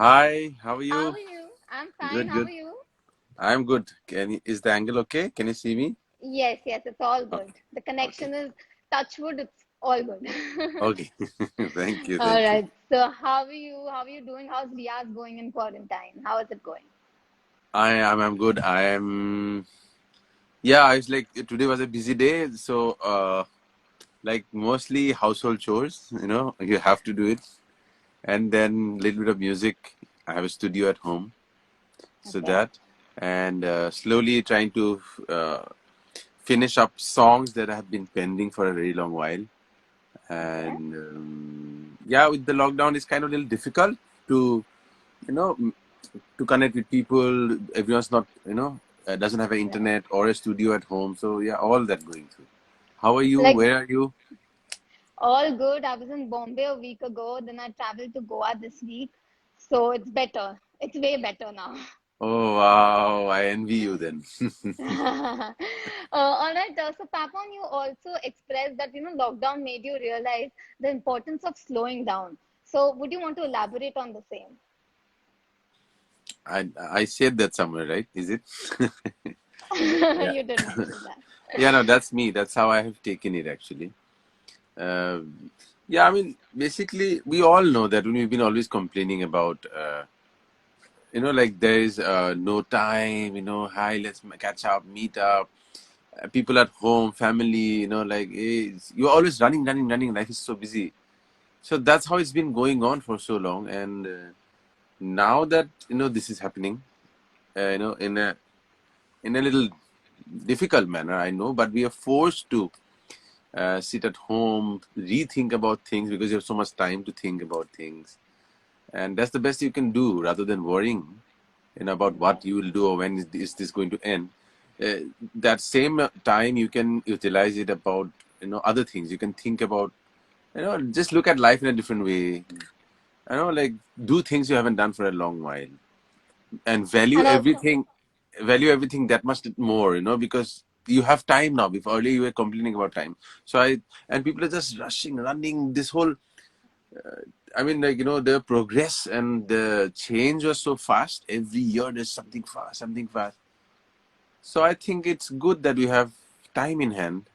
Hi, how are How you? are you? I'm fine. Good, How are good. you? I'm good. Is the angle okay? Can you see me? Yes, yes, it's all Oh, good. The okay. connection is touch wood, it's all good. Okay. Thank you. All Thank you. right. So how are you? How are you doing? How's Riyadh going in quarantine? How is it going? I'm good. Yeah, it's like today was a busy day, so like mostly household chores, you have to do it. And then little bit of music. I have a studio at home, so Okay. that and slowly trying to uh, finish up songs that have been pending for a very long while. Okay. And yeah, with the lockdown it's kind of a little difficult to you know m- to connect with people. Everyone's not doesn't have an Right. internet or a studio at home, so yeah, all that going through. How are you? Like Where are you? all good. I was in Bombay a week ago, then I traveled to Goa this week. So it's better. It's way better now. Oh wow, I envy you then. All right. So, Papon, you also expressed that lockdown made you realize the importance of slowing down. So, would you want to elaborate on the same? I said that somewhere, right? Is it? Yeah. You did mention that. Yeah, no, that's me. That's how I have taken it actually. uh, yeah, I mean, basically we all know that when we've been always complaining about like there is no time, hi, let's catch up, meet up, people at home, family, like you're always running, life is so busy. So that's how it's been going on for so long. And now that this is happening, in a little difficult manner, I know, but we are forced to sit at home, rethink about things, because you have so much time to think about things. And that's the best you can do, rather than worrying about Okay. what you will do or when is this going to end. uh, that same time you can utilize it about other things. You can think about, just look at life in a different way. Like, do things you haven't done for a long while, and value And also, everything that much more, because you have time now. Before, earlier you were complaining about time. So I and people are just rushing, running, this whole, I mean, like, the progress and the change was so fast. Every year there's something fast, something fast. So I think it's good that we have time in hand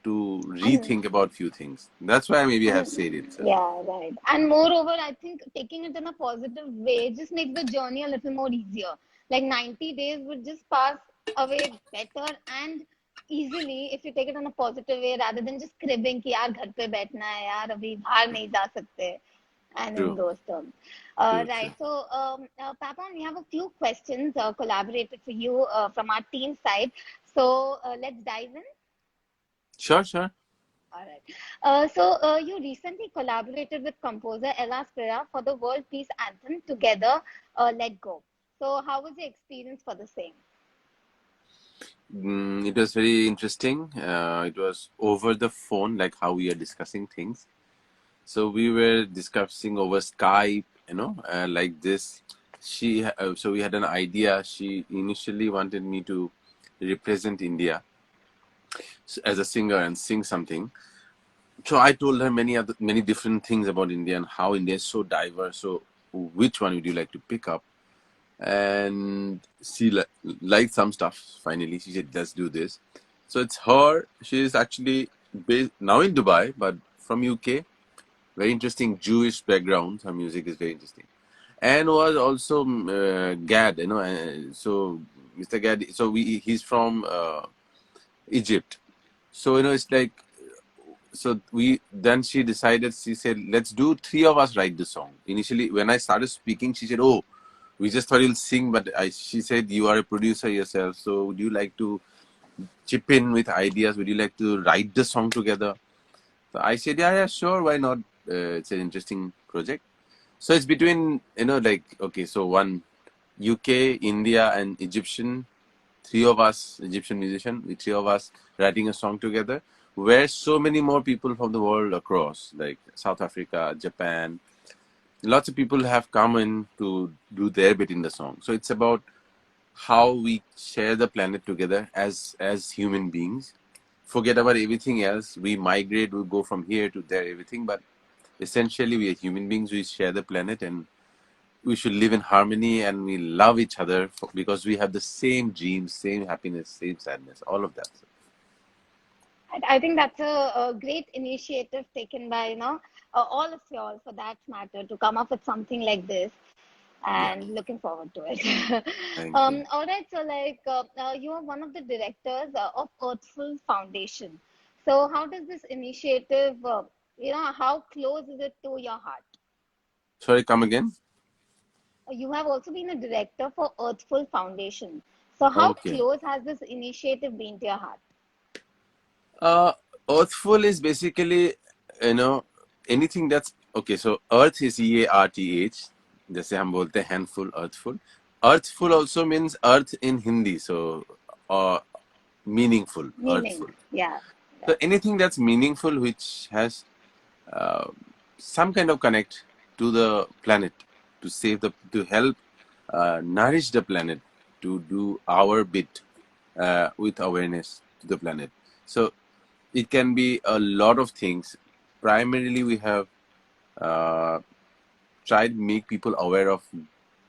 to and rethink about few things. That's why maybe I have and said it. So yeah, right. And moreover, I think taking it in a positive way just makes the journey a little more easier. Like 90 days would just pass away better and easily if you take it in a positive way rather than just cribbing कि यार घर पे बैठना है यार अभी बाहर नहीं जा सकते and in true, those terms. true. Right. So, Papan, we have a few questions collaborated for you from our team side. So, let's dive in. Sure, sure. All right. You recently collaborated with composer Ella Spira for the World Peace Anthem together, Let Go. So, how was the experience for the same? It was very interesting. It was over the phone, like how we are discussing things. So we were discussing over Skype, like this. So we had an idea. She initially wanted me to represent India as a singer and sing something. So I told her many different things about India and how India is so diverse. So which one would you like to pick up? And she liked some stuff. Finally, she said, "Let's do this." So it's her. She is actually based now in Dubai, but from UK. Very interesting Jewish background. Her music is very interesting, and was also Gad. So Mr. Gad. So he's from Egypt. So it's like, so we then she decided. She said, "Let's do three of us write the song." Initially, when I started speaking, she said, "Oh, we just thought you'll sing," but she said, "You are a producer yourself, so would you like to chip in with ideas? Would you like to write the song together?" So I said, "Yeah, yeah, sure, why not? It's an interesting project." So it's between, like, okay, so one UK, India, and Egyptian, three of us, Egyptian musician, the three of us writing a song together, where so many more people from the world across, like South Africa, Japan, lots of people have come in to do their bit in the song. So it's about how we share the planet together as human beings. Forget about everything else. We migrate, we go from here to there, everything, but essentially we are human beings. We share the planet, and we should live in harmony and we love each other because we have the same dreams, same happiness, same sadness, all of that. I think that's a great initiative taken by, all of y'all for that matter to come up with something like this, Yeah, and looking forward to it. thank you. All right, so like you are one of the directors of Earthful Foundation. So how does this initiative, how close is it to your heart? Sorry, come again. You have also been a director for Earthful Foundation. So how Okay. close has this initiative been to your heart? Uh, Earthful is basically, you know, anything that's okay. So Earth is EARTH. जैसे हम बोलते हैं handful, earthful. Earthful also means earth in Hindi. So, uh, meaningful, Meaning, earthful. yeah. So anything that's meaningful, which has uh, some kind of connect to the planet, to save the, to help nourish the planet, to do our bit with awareness to the planet. So it can be a lot of things. Primarily, we have uh, tried to make people aware of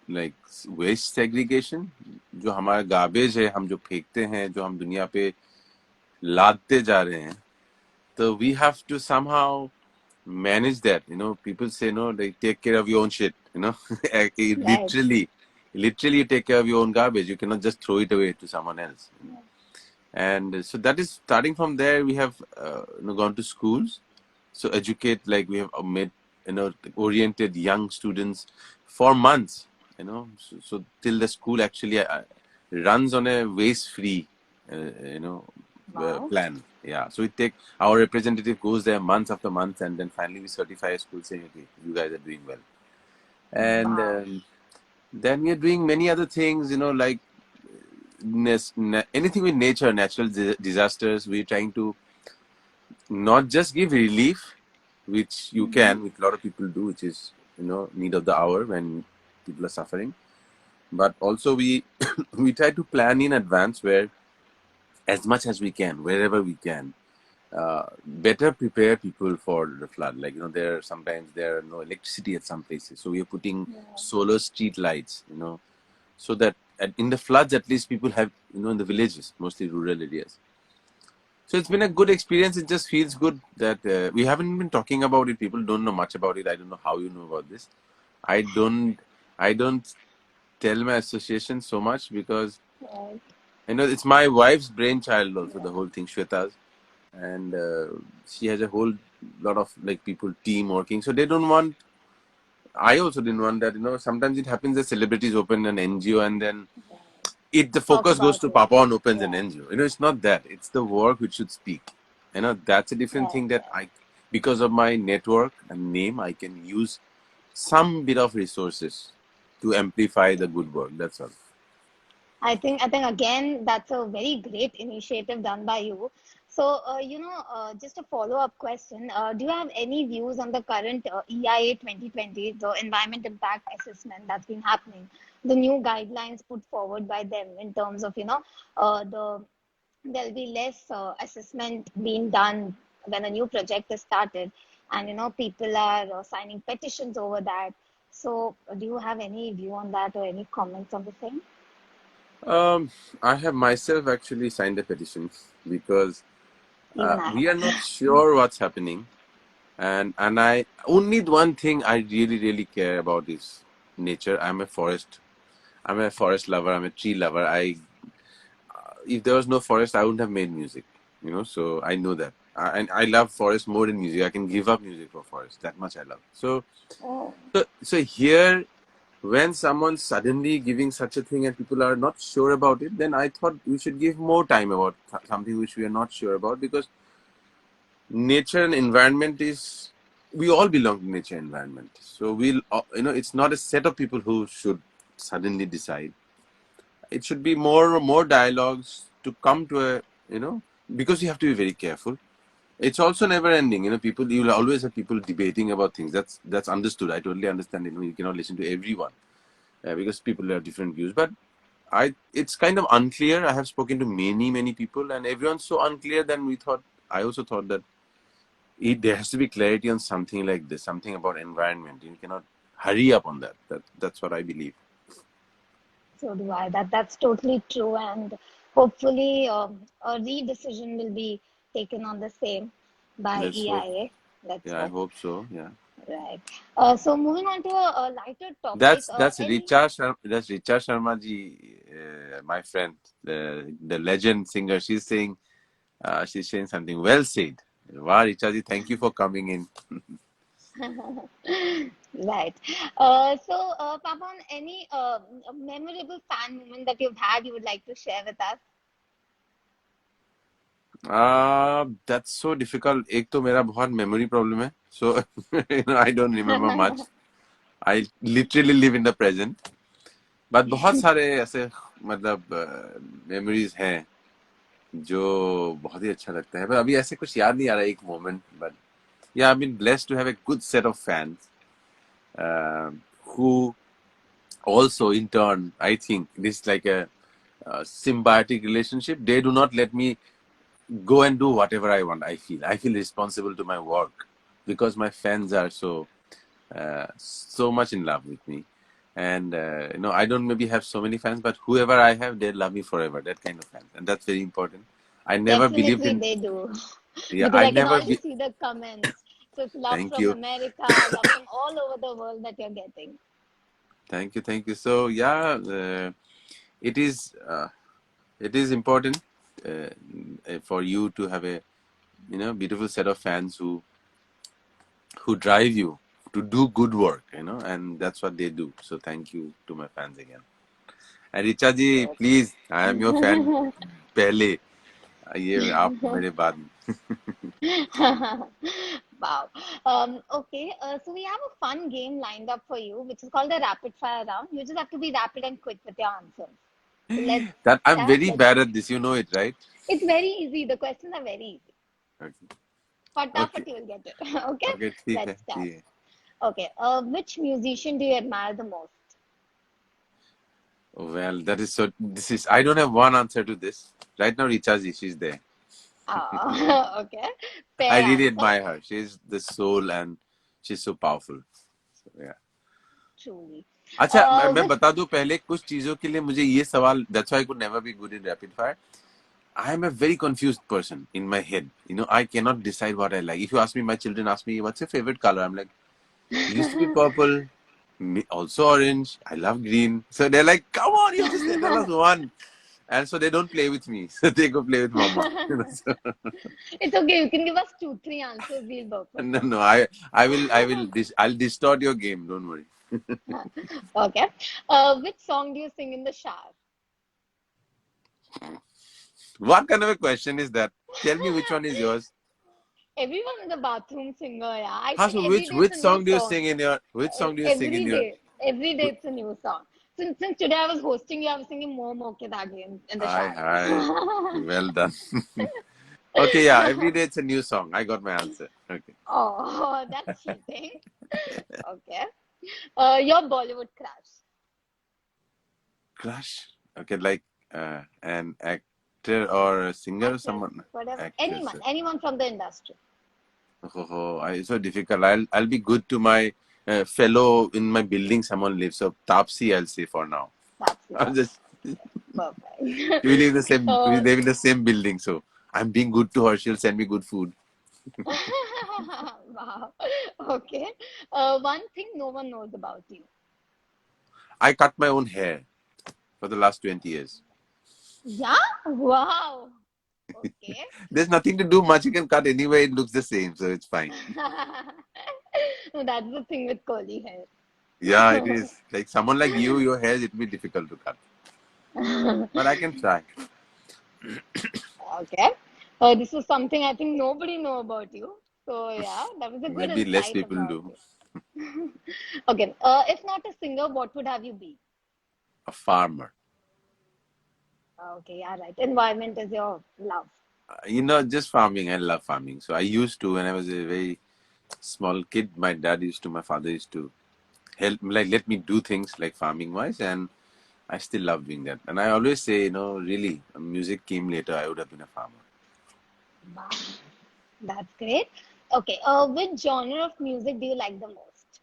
like waste segregation. जो हमारा garbage है, हम जो फेंकते हैं, जो हम दुनिया पे लादते जा रहे हैं, so we have to somehow manage that. People say no, they take care of your own shit. Right. Literally, you take care of your own garbage. You cannot just throw it away to someone else. And so that is starting from there. We have gone to schools, so educate, like we have made oriented young students for months. So till the school actually runs on a waste free you know Wow. plan. Yeah, so we take our representative goes there months after months, and then finally we certify a school saying, okay, you guys are doing well. And Wow. then we are doing many other things, like anything with nature, natural disasters. We're trying to not just give relief, which you Hmm. can, which a lot of people do, which is need of the hour when people are suffering, but also we we try to plan in advance, where as much as we can, wherever we can, better prepare people for the flood. Like sometimes there are no electricity at some places, so we are putting Yeah. solar street lights, so that in the floods at least people have, in the villages, mostly rural areas. So it's been a good experience. It just feels good that we haven't been talking about it. People don't know much about it. I don't know how you know about this. I don't. I don't tell my association so much because Right. it's my wife's brainchild also. The whole thing, Shweta's, and she has a whole lot of like people team working. So they don't want. I also didn't want that. Sometimes it happens that celebrities open an NGO and then the Talk focus goes about to it. Papon opens an Yeah. NGO. It's not that. It's the work which should speak. That's a different Right. thing that because of my network and name, I can use some bit of resources to amplify the good work. That's all. I think again that's a very great initiative done by you. So just a follow-up question. Do you have any views on the current EIA 2020, the environment impact assessment that's been happening, the new guidelines put forward by them in terms of there'll be less assessment being done when a new project is started, and people are signing petitions over that. So do you have any view on that or any comments on the same? Um, I have myself actually signed a petition because Even I we are not have. sure what's happening, and I only one thing I really care about is nature. I'm a forest lover. I'm a tree lover. If there was no forest, I wouldn't have made music. So I know that. And I love forest more than music. I can give up music for forest. That much I love. Oh, So here, when someone's suddenly giving such a thing and people are not sure about it, then I thought we should give more time about something which we are not sure about, because nature and environment is, we all belong to nature and environment. So it's not a set of people who should suddenly decide. It should be more dialogues to come to a, because you have to be very careful. It's also never ending. People, you'll always have people debating about things. That's understood. I totally understand. You cannot listen to everyone because people have different views. But it's kind of unclear. I have spoken to many people, and everyone's so unclear. Then I also thought that there has to be clarity on something like this, something about environment. You cannot hurry up on that. That's what I believe. So do I. That's totally true, and hopefully a re-decision will be taken on the same by Let's hope. EIA. Let's Yeah, I hope. hope so. Yeah. Right. So moving on to a lighter topic. That's Any Richa Sharma ji, my friend, the legend singer. She's saying something well said. Wow, Richa ji, thank you for coming in. right. Papon, any memorable fan moment that you've had you would like to share with us? That's so difficult. एक तो मेरा बहुत memory problem है. So I don't remember much. I literally live in the present. But बहुत सारे ऐसे मतलब memories हैं जो बहुत ही अच्छा लगता है. पर अभी ऐसे कुछ याद नहीं आ रहा एक moment. But yeah, I've been blessed to have a good set of fans who also in turn, I think this is like a symbiotic relationship. They do not let me go and do whatever I want. I feel responsible to my work because my fans are so much in love with me. And I don't maybe have so many fans, but whoever I have, they love me forever. That kind of fans, and that's very important. I never believed Definitely in. they do. Yeah, Because I I can never. already see the comments. So it's love Thank from you, America, love from all over the world that you're getting. thank you. So yeah, it is it is important for you to have a beautiful set of fans who drive you to do good work, and that's what they do. So thank you to my fans again. And Richa ji, Good. please, I am your fan. पहले ये आप मेरे बाद में. Wow. Okay, so we have a fun game lined up for you, which is called the rapid fire round. You just have to be rapid and quick with your answers. So let's That I'm start. very Let's. bad at this. You know it, right? It's very easy. The questions are very easy. Okay. Fatafat Okay. you will get it. Okay, Okay. ठीक है. let's start. ठीक है. Okay, which musician do you admire the most? Well, that is so. This is. I don't have one answer to this. Right now, Richa ji, she's there. Okay, I fair really answer. admire her. She's the soul, and she's so powerful. So, yeah. Truly. अच्छा मैं Which बता दूं पहले कुछ चीजों के लिए मुझे ये सवाल that's why I could never be good in rapid fire. I am a very confused person in my head. I cannot decide what I like. If you ask me, my children ask me, what's your favorite color? I'm like, used to be purple, also orange. I love green. So they're like, come on, you just tell us one. And so they don't play with me. So they go play with mama. So, it's okay. You can give us two, three answers. We'll work with no, them. no, I'll distort your game. Don't worry. Okay. Which song do you sing in the shower? What kind of a question is that? Tell me which one is yours. Everyone is a bathroom singer, yeah. I Huh, sing so every which day. It's which a new song do you song. sing in your which song do you sing in Every your day. Every day it's a new song. Since today I was hosting you, I was singing More Moke Dage in the Hi, shower. hi. Well done. Okay, yeah, every day it's a new song. I got my answer. Okay. Oh, that's cheating. Okay. Your Bollywood crush. Crush. Okay, like an actor or a singer or Actress, someone. whatever. Actress. Anyone from the industry. It's so difficult. I'll be good to my fellow in my building. Someone lives. So Tapsi, I'll say for now. That's I'm love. just Perfect. we live in the same we Uh, live in the same building. So I'm being good to her. She'll send me good food. wow. Okay. One thing no one knows about you. I cut my own hair for the last 20 years. Yeah? Wow. Okay. There's nothing to do much. You can cut anyway. It looks the same, so it's fine. No, that's the thing with curly hair. Yeah, it is. Like someone like you, your hair, it'll be difficult to cut. But I can try. Okay. This is something I think nobody know about you. So yeah, that was a good Maybe less insight people about do. you. Okay. If not a singer, what would have you be? A farmer. Okay, yeah, right. Environment is your love. Just farming. I love farming. So I used to when I was a very small kid. My father used to help, like let me do things like farming wise, and I still love doing that. And I always say, really, music came later. I would have been a farmer. Wow, that's great. Okay. Which genre of music do you like the most?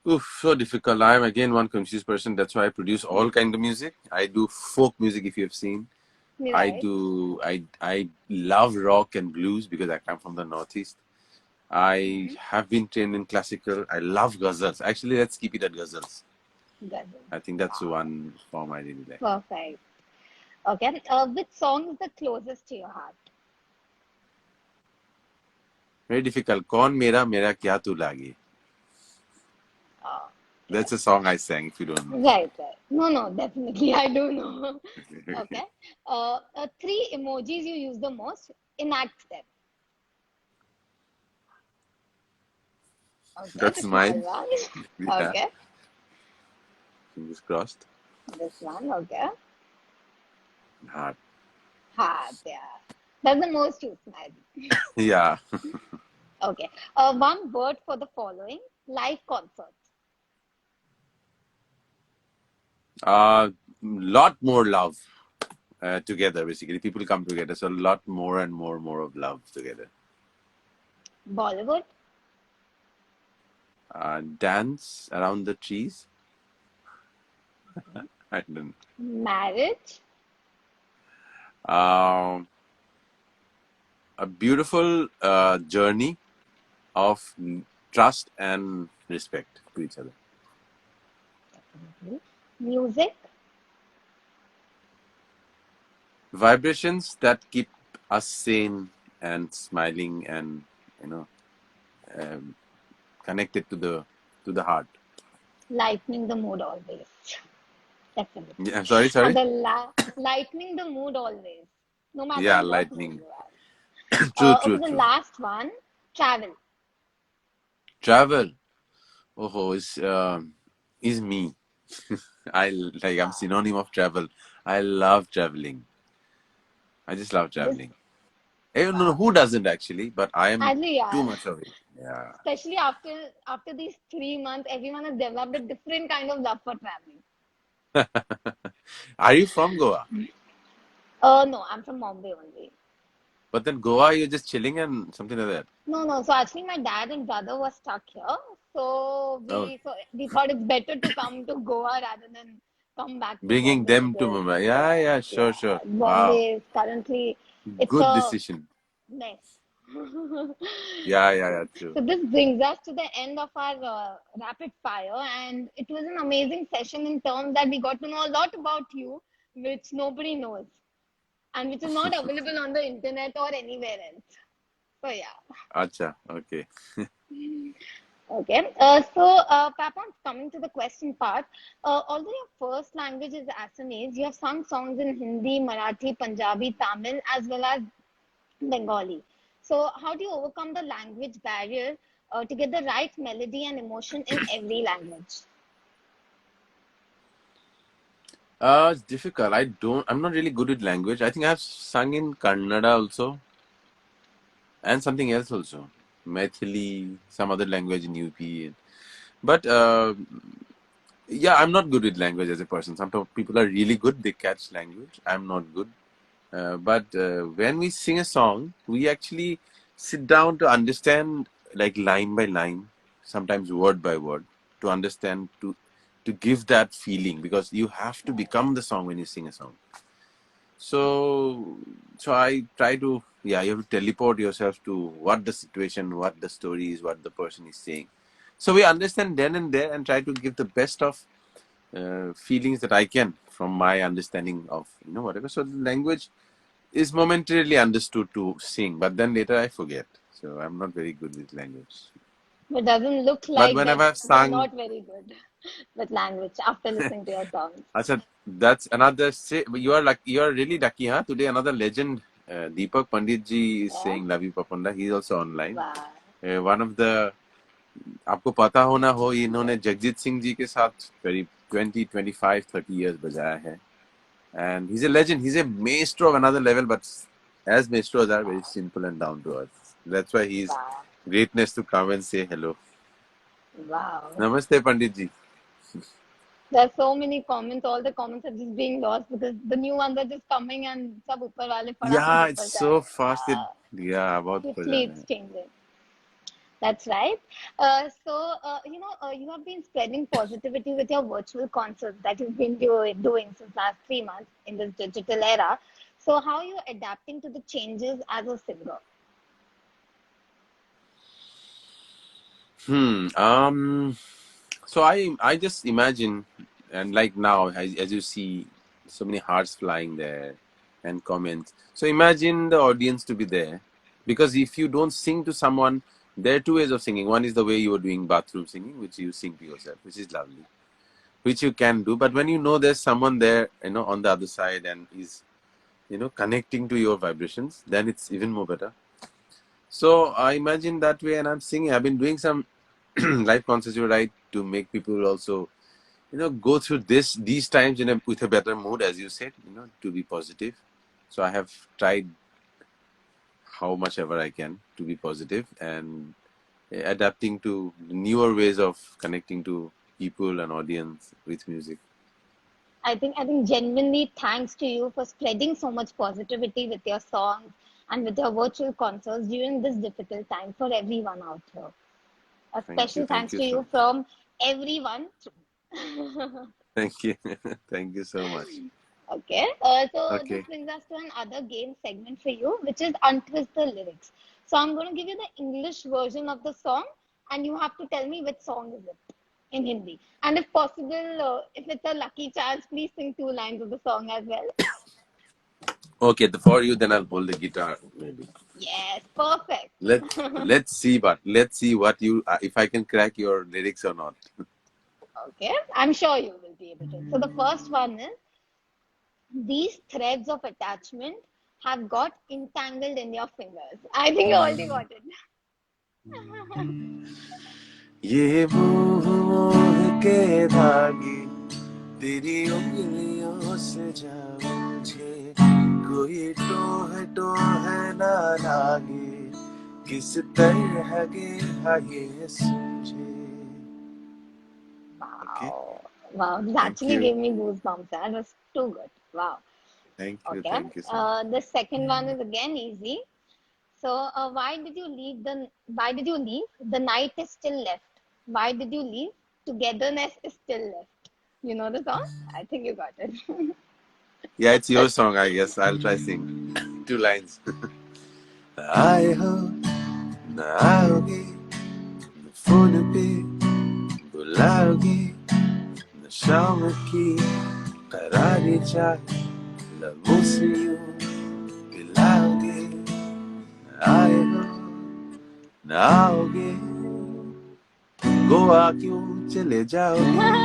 Oof, so difficult. I'm again one confused person. That's why I produce all kind of music. I do folk music, if you have seen. Right. I love rock and blues because I come from the Northeast. I Mm-hmm. have been trained in classical. I love ghazals. Actually, let's keep it at ghazals. Doesn't. I think that's the Wow. one form I really like. Perfect. Okay. Which song is the closest to your heart? Very difficult. Kaun mera mera kya tu lage. Oh, That's yes. a song I sang. If you don't know. Right, right. No, no, definitely. I do know. Okay. Three emojis you use the most. Enact them. Okay. The That's smile mine. one. Yeah. Okay. Fingers crossed. This one. Okay. Heart. Heart. Yeah. That's the most used smile. Yeah. Okay. One word for the following. Live concert. Lot more love together. Basically, people come together. So a lot more and more of love together. Bollywood. Dance around the trees. I don't. Marriage. Um, a beautiful journey of trust and respect to each other. Music. Vibrations that keep us sane and smiling and you know um, connected to the heart. Lightening the mood always. Definitely. Yeah, I'm sorry, And sorry. the lightening the mood always. No matter Yeah, in what mood lightning. you are. True, Okay, true, the true. last one, travel. Travel. Oh, is me. I'm Wow. synonym of travel. I love traveling. I just love This, traveling. Eh, no, wow. who doesn't actually? But I am Actually, too yeah. much of it. Yeah. Especially after these 3 months, everyone has developed a different kind of love for traveling. Are you from Goa? No, I'm from Mumbai only. But then Goa, you're just chilling and something like that. No, no. So actually, my dad and brother were stuck here. Oh, So we thought it's better to come to Goa rather than come back to bringing Bombay them to because Mumbai. Yeah, yeah, sure, yeah, sure. Wow. Bombay is currently it's Good a decision. mess. Yeah, yeah, yeah, true. So this brings us to the end of our rapid fire, and it was an amazing session in terms that we got to know a lot about you, which nobody knows, and which is not available on the internet or anywhere else. So yeah. Acha, okay. Okay. Papon, coming to the question part, although your first language is Assamese, you have sung songs in Hindi, Marathi, Punjabi, Tamil, as well as Bengali. So, how do you overcome the language barrier to get the right melody and emotion in every language? It's difficult. I'm not really good with language. I think I've sung in Kannada also and something else also. Maithili, some other language in UP. But yeah, I'm not good with language as a person. Some people are really good. They catch language. I'm not good. But when we sing a song, we actually sit down to understand like line by line, sometimes word by word, to understand to give that feeling because you have to become the song when you sing a song. So so I try to yeah, you have to teleport yourself to what the situation, what the story is, what the person is saying. So we understand then and there and try to give the best of feelings that I can from my understanding of whatever. So the language is momentarily understood to sing, but then later I forget. So I'm not very good with language. It doesn't look But like that whenever I've you're sung, not very good with language after listening to your songs. I said that's another. You are like you are really lucky, huh? Today another legend, Deepak Pandit ji is Yeah. saying "Love you, Papanda." He's also online. Wow. One of the आपको पता होना हो इन्होंने जगजीत सिंह जी के साथ करीब 20, 25, 30 years बजाया है. And he's a legend. He's a maestro of another level, but as maestros are very simple and down to earth. That's why he's Wow. greatness to come and say hello. Wow. Namaste, Pandit ji. There are so many comments. All the comments are just being lost because the new ones are just coming and sab upar wale फटाफट Yeah, it's ऊपर जा रहे so हैं. fast. Yeah, बहुत ऊपर जा Swiftly रहे it's हैं. changing. That's right. You have been spreading positivity with your virtual concerts that you've been doing since last 3 months in this digital era. So, how are you adapting to the changes as a singer? Hmm. So I just imagine, and like now, as you see, so many hearts flying there, and comments. So imagine the audience to be there, because if you don't sing to someone, there are two ways of singing. One is the way you are doing bathroom singing, which you sing to yourself, which is lovely, which you can do. But when you know there's someone there, on the other side, and is connecting to your vibrations, then it's even more better. So I imagine that way, and I'm singing. I've been doing some live concerts, you're right, to make people also go through these times with a better mood, as you said, to be positive. So I have tried how much ever I can to be positive, and adapting to newer ways of connecting to people and audience with music. I think genuinely thanks to you for spreading so much positivity with your songs and with your virtual concerts during this difficult time for everyone out here. A special Thank thanks you to so you much. from everyone. Thank you. Thank you so much. Okay, so this Okay. brings us to another game segment for you, which is untwist the lyrics. So I'm going to give you the English version of the song, and you have to tell me which song is it in Hindi. And if possible, if it's a lucky chance, please sing 2 lines of the song as well. Okay, for you, then I'll hold the guitar maybe. Yes, perfect. Let's see what you if I can crack your lyrics or not. Okay, I'm sure you will be able to. So the first one is, these threads of attachment have got entangled in your fingers. I think you already got it. ये मोह मोह के धागे तेरी उंगलियों से जा मुझे कोई टोह टोह ना लागे किस तरह गे ये सूझे. Okay. Wow. Wow. This Thank actually you. gave me goosebumps. That was too good. Wow. Thank you. Okay. Thank you so much. The second one is again easy. So, why did you leave? The night is still left. Why did you leave? Togetherness is still left. You know the song? I think you got it. Yeah, it's your song, I guess. I'll try sing 2 lines. आए हो न आओगे न phone पे बुलाओगे न शाम की करारी चाय लबों से यूं पिलाओगे आए हो न आओगे गोवा क्यों चले जाओगे.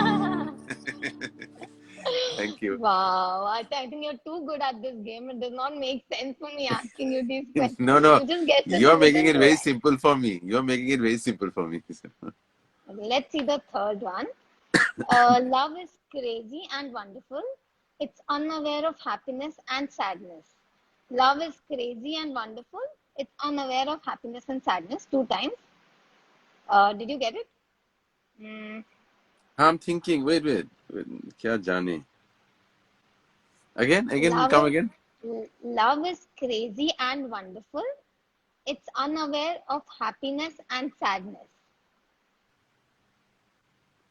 Thank you. Wow. I think you're too good at this game. It does not make sense for me asking you these No, questions. no, You just guess it you're making within it two very lines. simple for me. You're making it very simple for me. Okay, let's see the third one. Love is crazy and wonderful. It's unaware of happiness and sadness. Love is crazy and wonderful. It's unaware of happiness and sadness. 2 times. Did you get it? Mm, I'm thinking, wait, क्या जाने? Again, love come is again. love is crazy and wonderful. It's unaware of happiness and sadness.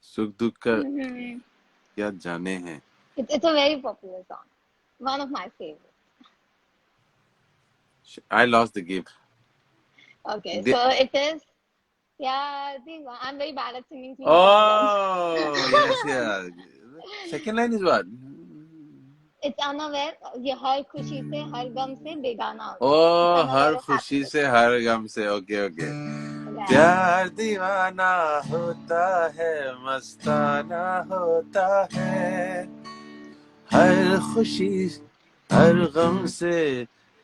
सुख दुख का Hmm. क्या जाने हैं. It's a very popular song. One of my favorites. I lost the game. Okay, The- so it is. Yeah, I'm very bad at singing. Please don't judge. oh, yes, yeah. Second line is what? It's unaware. ये हर खुशी से हर गम से बेगाना होता है. It's Oh, her unaware of खुशी happiness. से हर गम से. Okay okay. Right. प्यार दीवाना होता है मस्ताना होता है हर खुशी हर गम से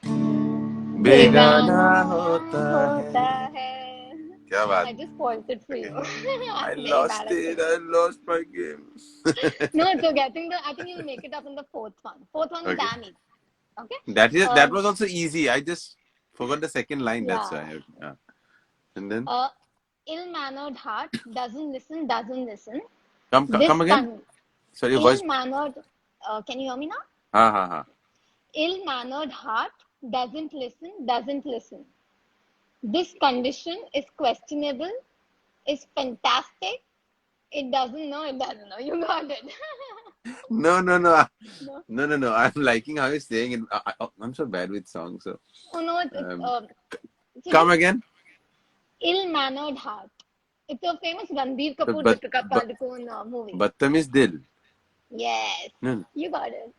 बेगाना बेगाना होता है. होता है. क्या बात. I just spoiled it for you. Okay. I I'm very bad lost at it. singing. I lost my game. No, it's okay. I think you'll make it up in the fourth one. Fourth one is Okay. damn easy. Okay. That was also easy. I just forgot the second line. That's Yeah. why. And then Uh, ill-mannered heart doesn't listen. come This again. con Sorry, your voice. ill-mannered. Can you hear me now? Ha. Ill-mannered heart doesn't listen. This condition is questionable, is fantastic. It doesn't know, it doesn't know. You got it. No, no, no. No. No. I'm liking how you're saying it. I'm so bad with songs. So, Oh no, um, so come just again. ill-mannered heart. It's a famous Ranbir Kapoor But, Deepika but, Padukone movie. Battamiz Dil. Yes, No, no. you got it.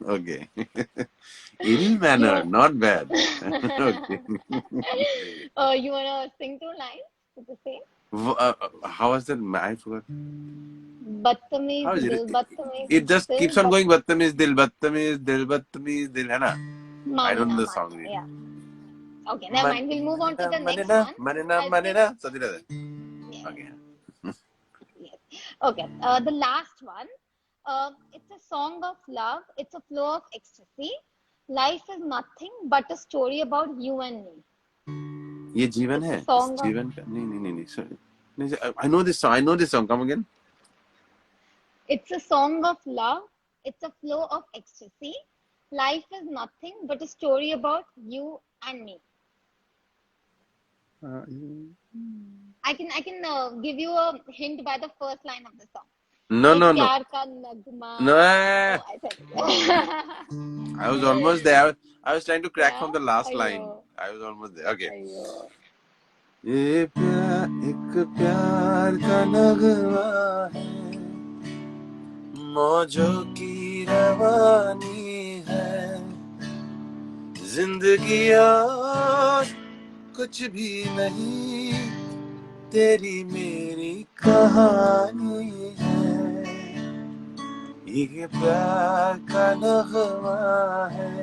Okay. Ill manner, You not bad. Okay. you wanna sing two lines to the same? How was that? I forgot. बदतमीज How is दिल it? बदतमीज It just दिल keeps on बद going. Battamiz Dil, है ना? I don't know the song मानना really. yeah. Okay, never mind. We'll move on to the next one. I think Something like that. yes, Okay. yes. Okay, the last one. It's a song of love. It's a flow of ecstasy. Life is nothing but a story about you and me. ये जीवन It's है a इस song of जीवन का नहीं sorry I know this song come again. it's a song of love. It's a flow of ecstasy. Life is nothing but a story about you and me. uh, I can give you a hint by the first line of the song. no एक no no प्यार का नगमा. no Oh, I said it. I was almost there I was trying to crack Yeah. from the last अयो line I was almost there okay अयो. ये एक प्यार का नगमा है मौजों की रवानी है जिंदगी और कुछ भी नहीं तेरी मेरी कहानी है ये प्यार का नगमा है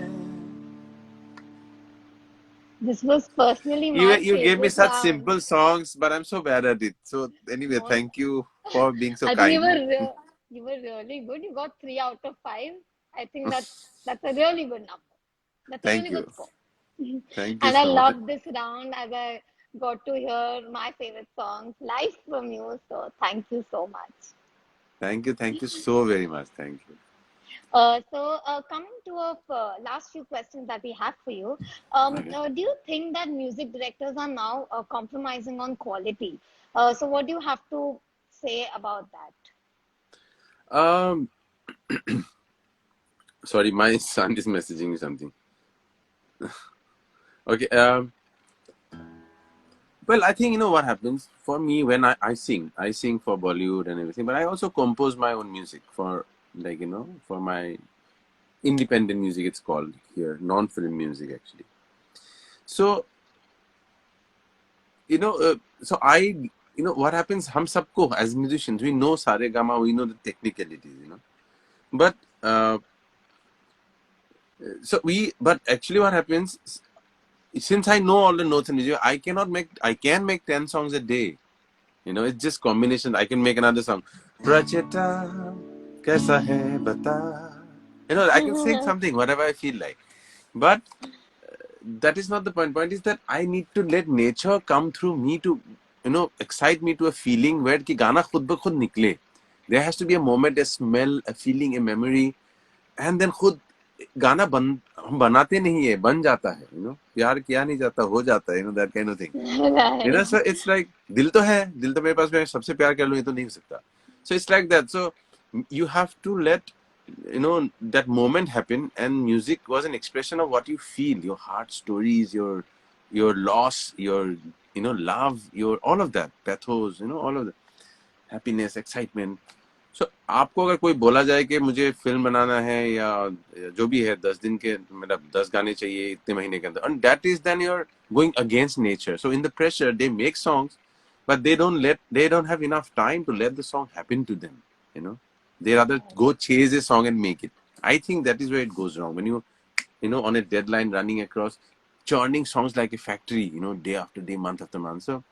This was personally you my you gave me favorite such round. simple songs but I'm so bad at it so anyway No, thank you for being so I think you kind were you were really good. You got 3 out of 5. I think that's a really good number. That's a thank really good you score. thank you And I so much love this round as I got to hear my favorite songs live from you. So thank you so much. thank you so very much thank you Coming to our last few questions that we have for you, okay do you think that music directors are now compromising on quality? So, what do you have to say about that? um sorry my son is messaging me something okay well, I think you know what happens for me when I sing for Bollywood and everything, but I also compose my own music for like for my independent music. It's called here non-film music actually. So so I what happens? Hum sabko as musicians we know sare gama, we know the technicalities, but uh, but actually what happens since I know all the notes and music, I can make 10 songs a day. It's just combination. I can make another song. Pracheta, kaisa hai bata. I can sing something, whatever I feel like. But that is not the point. Point is that I need to let nature come through me to, excite me to a feeling where ki gana khud ba khud nikle. There has to be a moment, a smell, a feeling, a memory, and then खुद गाना हम बनाते नहीं है बन जाता है प्यार किया नहीं जाता हो जाता है that kind of thing Right. so it's like दिल तो है दिल तो मेरे पास मैं सबसे प्यार कर लूं ये तो नहीं हो सकता so it's like that so you have to let that moment happen and music was an expression of what you feel your heart stories your loss your love your all of that pathos all of that happiness excitement so आपको अगर कोई बोला जाए कि मुझे film बनाना है या जो भी है 10 दिन के मतलब 10 गाने चाहिए इतने महीने के अंदर and that is then you're going against nature so in the pressure they make songs but they don't have enough time to let the song happen to them they rather go chase a song and make it I think that is where it goes wrong when you on a deadline running across churning songs like a factory day after day month after month so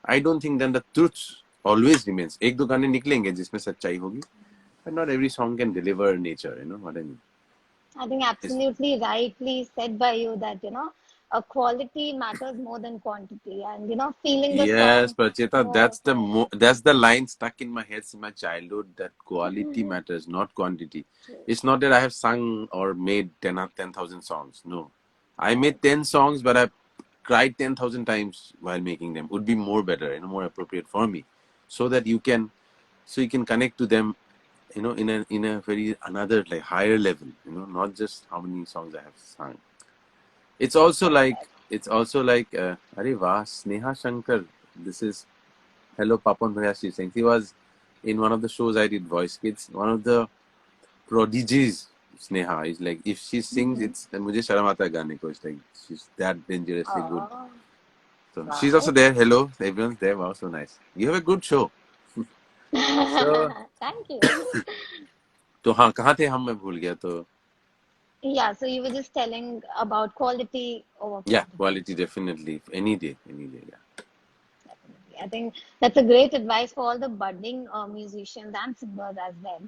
I don't think then the truth always remains एक दो गाने निकलेंगे जिसमें सच्चाई होगी but not every song can deliver nature what I mean I think it's, absolutely rightly said by you that, quality matters more than quantity, and, feeling the yes song Pracheta more. that's the line stuck in my head since my childhood that quality matters not quantity True. it's not that I have sung or made 10,000 songs no I Right. made 10 songs but I cried 10,000 times while making them would be more better, more appropriate for me, so that you can connect to them, in a very another like higher level, not just how many songs I have sung. It's also like Perfect. Arey Vah, Sneha Shankar. This is Hello Papon Bhaiya, she sings. He was in one of the shows I did, Voice Kids. One of the prodigies, Sneha. Is like, if she sings, Mm-hmm. it's mujhe sharam aata hai gaane ko. It's like she's that dangerously good. Oh, So she's also wow. there. Hello, everyone's there. Wow, so nice. You have a good show. So, Thank you. तो हाँ, कहाँ थे हम, मैं भूल गया तो. Yeah, so you were just telling about quality over Yeah, quantity. quality definitely. Any day, any day. Yeah, Definitely. I think that's a great advice for all the budding musicians and singers as well,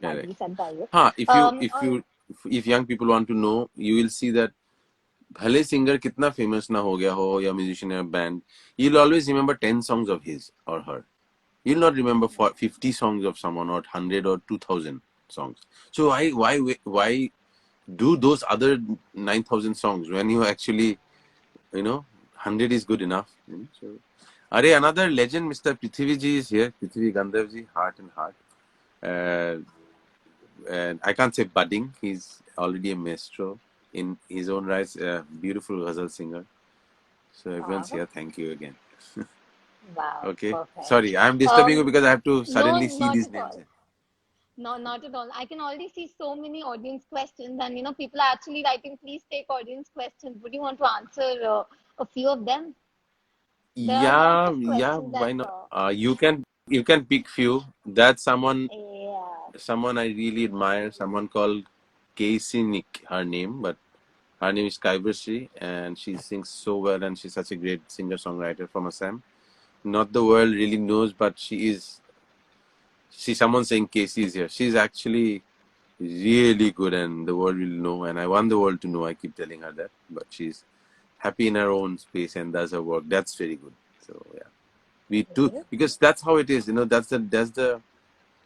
correct. rightly said by you. हाँ, All, if young people want to know, you will see that भले singer कितना famous ना हो गया हो या musician या band, you'll always remember 10 songs of his or her. You'll not remember for 50 songs of someone, or 100 or 2,000 songs. So why do those other 9,000 songs when you actually, 100 is good enough. So, another legend, Mr. Prithvi ji is here. Prithvi Gandharv ji, Heart and Heart. Uh, and I can't say budding. He's already a maestro in his own right. Beautiful ghazal singer. So everyone's oh, here. Thank you again. wow, Okay. perfect. Sorry, I'm disturbing you Um, because I have to no, suddenly see not these at names. all. No, not at all. I can already see so many audience questions, and people are actually writing, please take audience questions. Would you want to answer a few of them? There are lots Yeah, of yeah. questions that, Why not? You can pick few. That's yeah. someone I really admire. Someone called Casey Nick. Her name, but her name is Kaivershi, and she sings so well, and she's such a great singer-songwriter from Assam. Not the world really knows, but she is. See, someone saying Casey is here. She's actually really good, and the world will know. And I want the world to know. I keep telling her that, but she's happy in her own space and does her work. That's very good. So yeah, we too, Okay. because that's how it is. That's the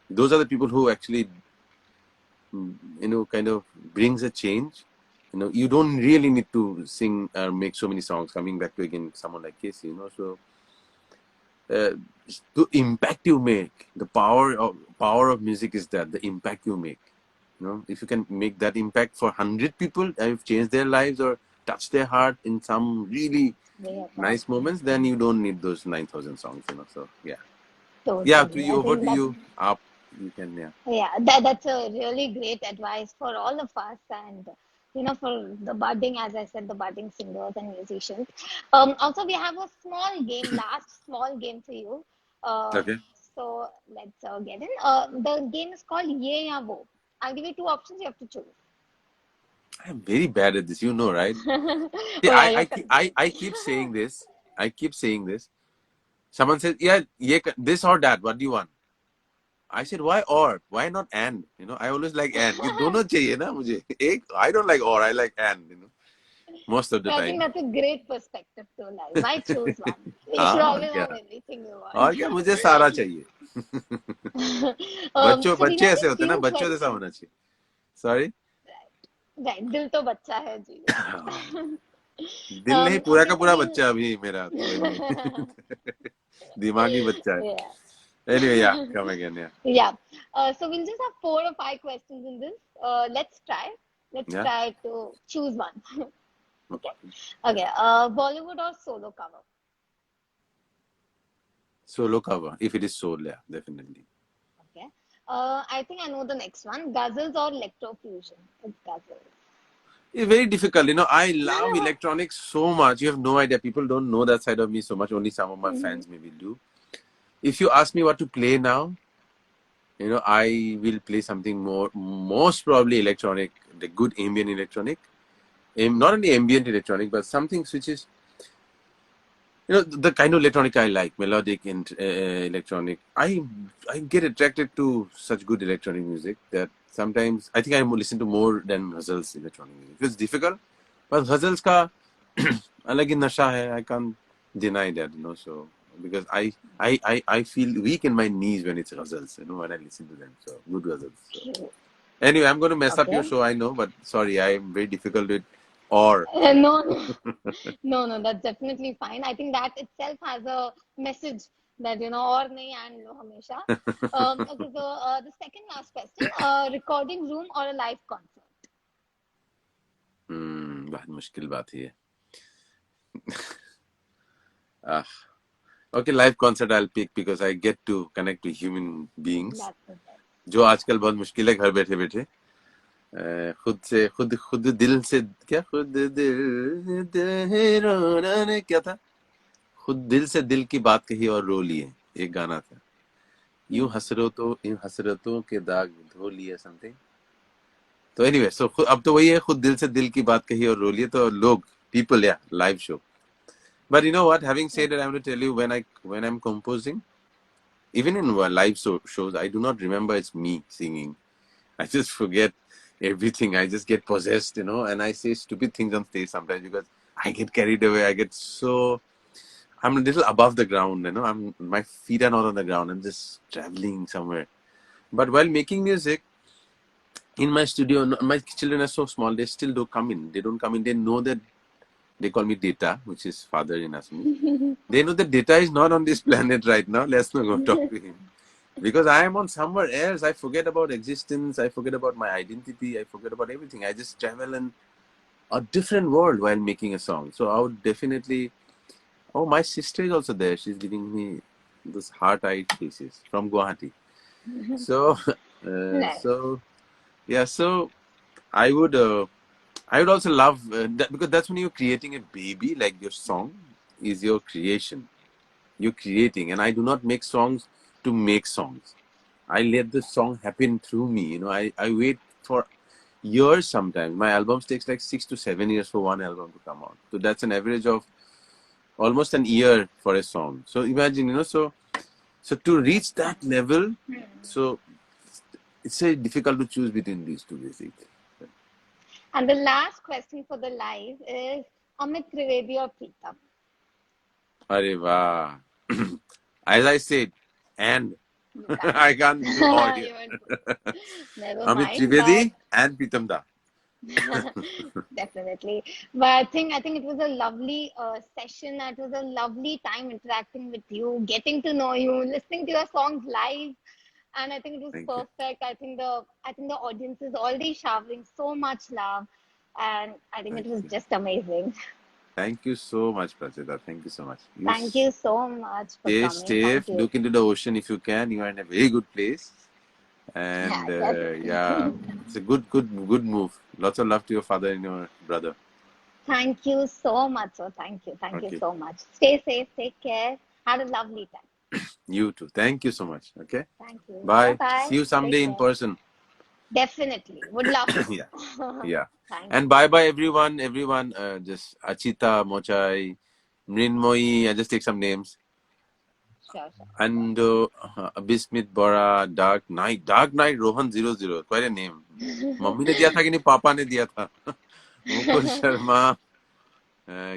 those are the people who actually, kind of brings a change. You don't really need to sing or make so many songs. Coming back to again someone like Casey, so uh, the impact you make, the power of music is that the impact you make. If you can make that impact for 100 people, and you've changed their lives or touched their heart in some really Way above. nice moments, then you don't need those 9,000 songs. So yeah, yeah. To Totally. you, I over think to that, you. Up, you can, yeah. yeah, that's a really great advice for all of us and, for the budding, as I said, the budding singers and musicians. Also, we have a small game, last small game for you. Uh, Okay. so let's get in. The game is called Ye Ya Wo. I'll give you two options. You have to choose. I'm very bad at this, right? See, Oh yeah, I, you're I, keep- I, confused. I keep saying this. I keep saying this. Someone says, yeah, this or that. What do you want? I said, why or? Why not and? I always like and. You don't know chahiye na mujhe. I don't like or. I like and. Most of the I think time. that's a great perspective to life. Why choose one? You should हाँ, और always क्या. have everything you और want. क्या, मुझे सारा चाहिए. So we'll बच्चे have ऐसे a होते हैं ना, few बच्चों जैसा questions. होना चाहिए. Sorry. Right, दिल तो बच्चा है जी. दिल नहीं, पूरा Okay, का so पूरा we'll बच्चा अभी मेरा तो anyway. दिमागी बच्चा है. yeah. Anyway, yeah, come again, yeah. Yeah. So we'll just have 4 or 5 questions in this. Let's try. Let's Yeah. try to choose one. Okay. Okay. Okay. Bollywood or solo cover? Solo cover. If it is soul, yeah, definitely. Okay. I think I know the next one. Ghazals or electro fusion? It's ghazals. It's very difficult. I love electronics so much. You have no idea. People don't know that side of me so much. Only some of my Mhm. fans maybe do. If you ask me what to play now, I will play something more, most probably electronic, the good ambient electronic. Not only ambient electronic, but something which is, the kind of electronic I like, melodic and electronic. I get attracted to such good electronic music that sometimes I think I listen to more than Ghazal's electronic music. It's difficult, but Ghazal's ka alagi nasha hai. I can't deny that, so because I feel weak in my knees when it's Ghazals, when I listen to them. So good Ghazals. So. Okay. Anyway, I'm going to mess up your Okay. show, I know, but sorry, I'm very difficult with or. No, no, no, no, that's definitely fine. I think that itself has a message that, or nahi and lo hamesha. Okay, so the second last question, recording room or a live concert? बहुत मुश्किल बात है ये. Ah, okay, live concert I'll pick because I get to connect to human beings. That's the best. जो आजकल बहुत मुश्किल है घर बैठे बैठे. खुद से खुद दिल से क्या खुद दिल दे रोना ने क्या था. खुद दिल से दिल की बात कही और रो लिए. एक गाना था. यूं हसरतों के दाग धो लिए समथिंग. तो एनीवे सो अब तो वही है खुद दिल से दिल की बात कही और रो लिए तो लोग पीपल या live show. But you know what? Having said that, I'm going to tell you when I'm composing, even in live shows, I do not remember it's me singing. I just forget everything. I just get possessed, and I say stupid things on stage sometimes because I get carried away. I'm a little above the ground, my feet are not on the ground. I'm just traveling somewhere. But while making music in my studio, my children are so small. They still don't come in. They don't come in. They know that they call me Data, which is father in Assamese. They know that Data is not on this planet right now. Let's not go talk to him. Because I am on somewhere else. I forget about existence. I forget about my identity. I forget about everything. I just travel in a different world while making a song. So I would definitely. Oh, my sister is also there. She's giving me those heart-eyed faces from Guwahati. So, Right. yeah. So I would. I would also love that because that's when you're creating a baby. Like your song is your creation. You're creating, and I do not make songs to make songs. I let the song happen through me. I wait for years sometimes. My albums takes like 6 to 7 years for one album to come out. So that's an average of almost an year for a song. So imagine, so to reach that level, so it's very difficult to choose between these two basically. And the last question for the live is Amit Trivedi or Preetham? Arey wow. As I said, and You can't. I can't do audio. You won't. Never Amit mind, but Trivedi and Pritam Da. definitely. But I think it was a lovely session. It was a lovely time interacting with you, getting to know you, listening to your songs live, and I think it was Thank you. perfect. I think the audience is already showering so much love, and I think it Thank was you. just amazing. Thank you so much, Prachita. Thank you so much. You Thank you so much for stay coming. Thank safe. you. Look into the ocean if you can. You are in a very good place. Yeah, And yeah, definitely. it's a good move. Lots of love to your father and your brother. Thank you so much. So thank you. Thank you Okay. so much. Stay safe. Take care. Have a lovely time. You too. Thank you so much. Okay. Thank you. Bye Bye. bye. See you Take someday in care. person. Definitely. Would love Yeah. to. Yeah. Thank And you. bye bye everyone. Everyone, just Achita, Mochai, Mrinmoyi. I just take some names. Sure, sure. And Bismit Bora, Dark Knight Rohan 00. Quite a name. Mummy ने दिया था कि नहीं पापा ने दिया था. Mukul Sharma,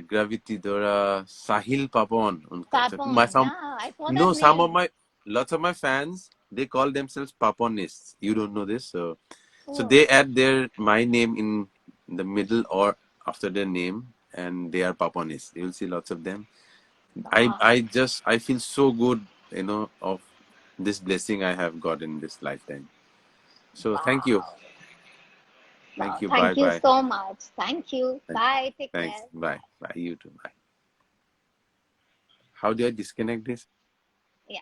Gravity Dora, Sahil Papon. My Papon. some Yeah, I saw that no some of name. my lots of my fans they call themselves Paponists. You don't know this, so Oh, they add my name in the middle or after their name, and they are Paponists. You'll see lots of them. I wow. I just I feel so good, of this blessing I have got in this lifetime. So thank you, Wow. thank Wow. you. Bye Thank you bye. so much. Thank you. Thank you. Bye. Take Thanks. care. Bye Bye. bye. You too. Bye. How do I disconnect this? Yeah.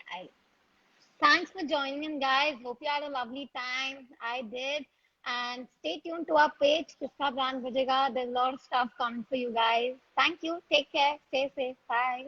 Thanks for joining in, guys. Hope you had a lovely time. I did. And stay tuned to our page, Kiska Brand Bajega. There's a lot of stuff coming for you guys. Thank you. Take care. Stay safe. Bye.